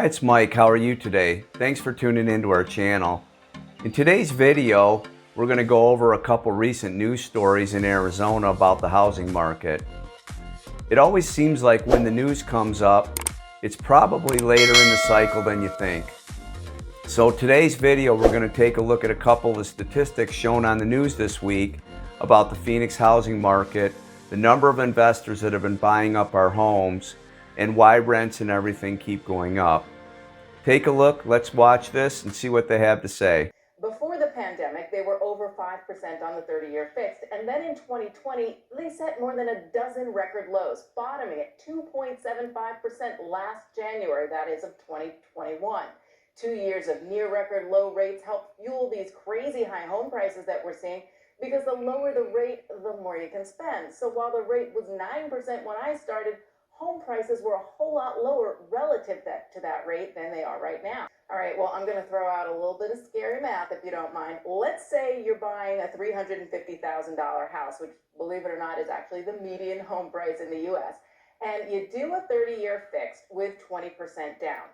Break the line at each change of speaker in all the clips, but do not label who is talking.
Hi, it's Mike. How are you today? Thanks for tuning into our channel. In today's video, we're going to go over a couple recent news stories in Arizona about the housing market. It always seems like when the news comes up, it's probably later in the cycle than you think. So today's video, we're going to take a look at a couple of the statistics shown on the news this week about the Phoenix housing market, the number of investors that have been buying up our homes, and why rents and everything keep going up. Take a look, let's watch this and see what they have to say.
Before the pandemic, they were over 5% on the 30-year fixed, and then in 2020, they set more than a dozen record lows, bottoming at 2.75% last January, that is of 2021. 2 years of near record low rates help fuel these crazy high home prices that we're seeing, because the lower the rate, the more you can spend. So while the rate was 9% when I started, home prices were a whole lot lower relative to that rate than they are right now. All right, well, I'm going to throw out a little bit of scary math if you don't mind. Let's say you're buying a $350,000 house, which, believe it or not, is actually the median home price in the U.S., and you do a 30-year fixed with 20% down.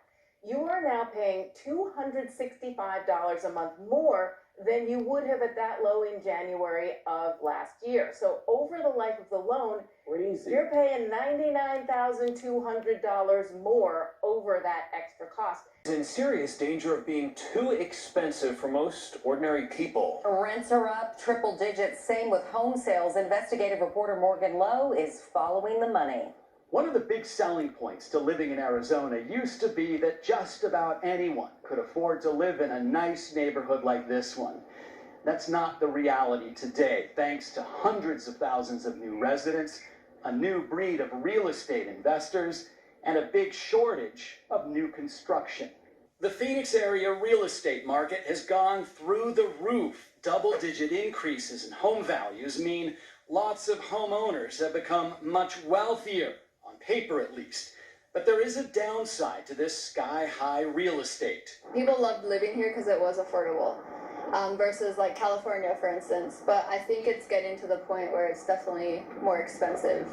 You are now paying $265 a month more than you would have at that low in January of last year. So over the life of the loan, you're paying $99,200 more over that extra cost.
It's in serious danger of being too expensive for most ordinary people.
Rents are up triple digits, same with home sales. Investigative reporter Morgan Lowe is following the money.
One of the big selling points to living in Arizona used to be that just about anyone could afford to live in a nice neighborhood like this one. That's not the reality today, thanks to hundreds of thousands of new residents, a new breed of real estate investors, and a big shortage of new construction. The Phoenix area real estate market has gone through the roof. Double-digit increases in home values mean lots of homeowners have become much wealthier. Paper at least. But there is a downside to this sky-high real estate.
People loved living here because it was affordable versus like California, for instance. But I think it's getting to the point where it's definitely more expensive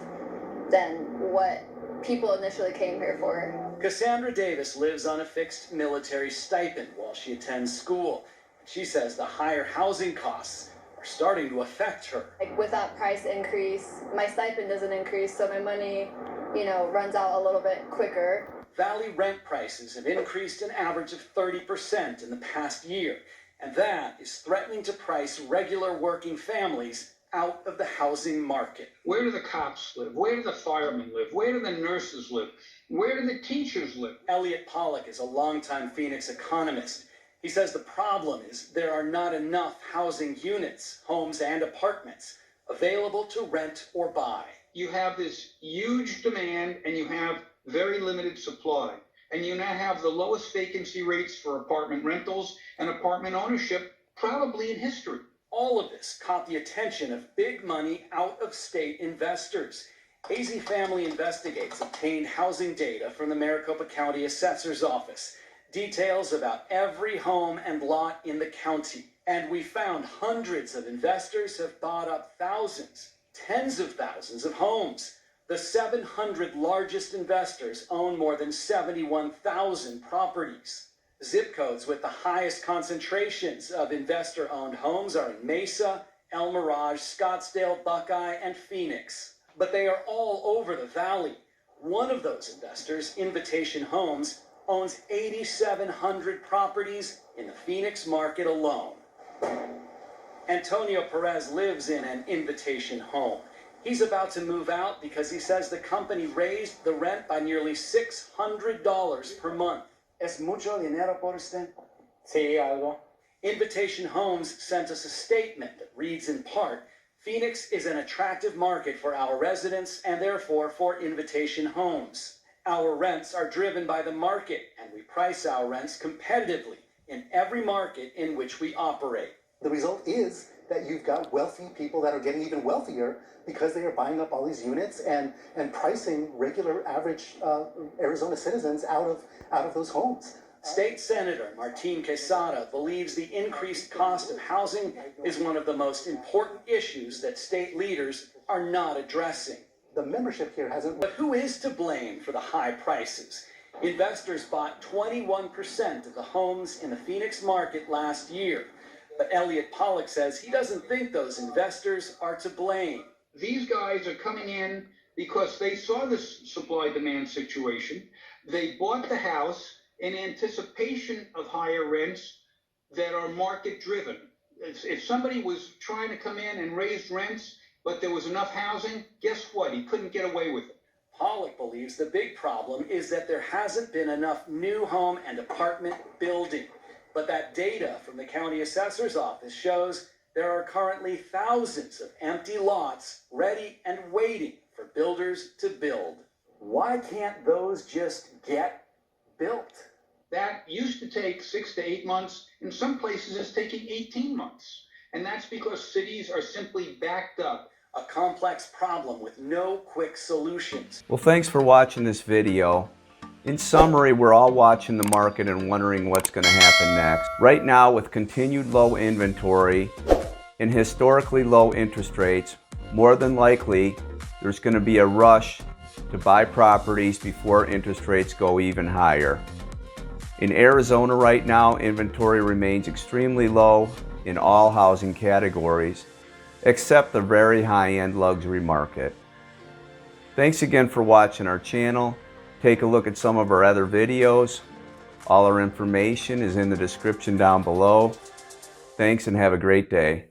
than what people initially came here for.
Cassandra Davis lives on a fixed military stipend while she attends school. She says the higher housing costs are starting to affect her.
Like with that price increase, my stipend doesn't increase, so my money runs out a little bit quicker.
Valley rent prices have increased an average of 30% in the past year, and that is threatening to price regular working families out of the housing market.
Where do the cops live? Where do the firemen live? Where do the nurses live? Where do the teachers live?
Elliot Pollack is a longtime Phoenix economist. He says the problem is there are not enough housing units, homes and apartments, available to rent or buy.
You have this huge demand and you have very limited supply. And you now have the lowest vacancy rates for apartment rentals and apartment ownership probably in history.
All of this caught the attention of big money out-of-state investors. AZ Family Investigates obtained housing data from the Maricopa County Assessor's Office. Details about every home and lot in the county. And we found hundreds of investors have bought up thousands, tens of thousands of homes. The 700 largest investors own more than 71,000 properties. Zip codes with the highest concentrations of investor-owned homes are in Mesa, El Mirage, Scottsdale, Buckeye, and Phoenix. But they are all over the valley. One of those investors, Invitation Homes, owns 8,700 properties in the Phoenix market alone. Antonio Perez lives in an Invitation home. He's about to move out because he says the company raised the rent by nearly $600 per month. ¿Es mucho dinero por usted?
Sí, algo.
Invitation Homes sent us a statement that reads in part, Phoenix is an attractive market for our residents and therefore for Invitation Homes. Our rents are driven by the market and we price our rents competitively in every market in which we operate.
The result is that you've got wealthy people that are getting even wealthier because they are buying up all these units and pricing regular average Arizona citizens out of those homes.
State Senator Martin Quesada believes the increased cost of housing is one of the most important issues that state leaders are not addressing.
The membership here hasn't...
But who is to blame for the high prices? Investors bought 21% of the homes in the Phoenix market last year. But Elliot Pollock says he doesn't think those investors are to blame.
These guys are coming in because they saw this supply-demand situation. They bought the house in anticipation of higher rents that are market-driven. If somebody was trying to come in and raise rents, but there was enough housing, guess what? He couldn't get away with it.
Pollock believes the big problem is that there hasn't been enough new home and apartment building. But that data from the county assessor's office shows there are currently thousands of empty lots ready and waiting for builders to build. Why can't those just get built?
That used to take 6 to 8 months. In some places, it's taking 18 months. And that's because cities are simply backed up.
A complex problem with no quick solutions.
Well, thanks for watching this video. In summary, we're all watching the market and wondering what's going to happen next. Right now, with continued low inventory and historically low interest rates, more than likely, there's going to be a rush to buy properties before interest rates go even higher. In Arizona right now, inventory remains extremely low in all housing categories, except the very high-end luxury market. Thanks again for watching our channel. Take a look at some of our other videos. All our information is in the description down below. Thanks and have a great day.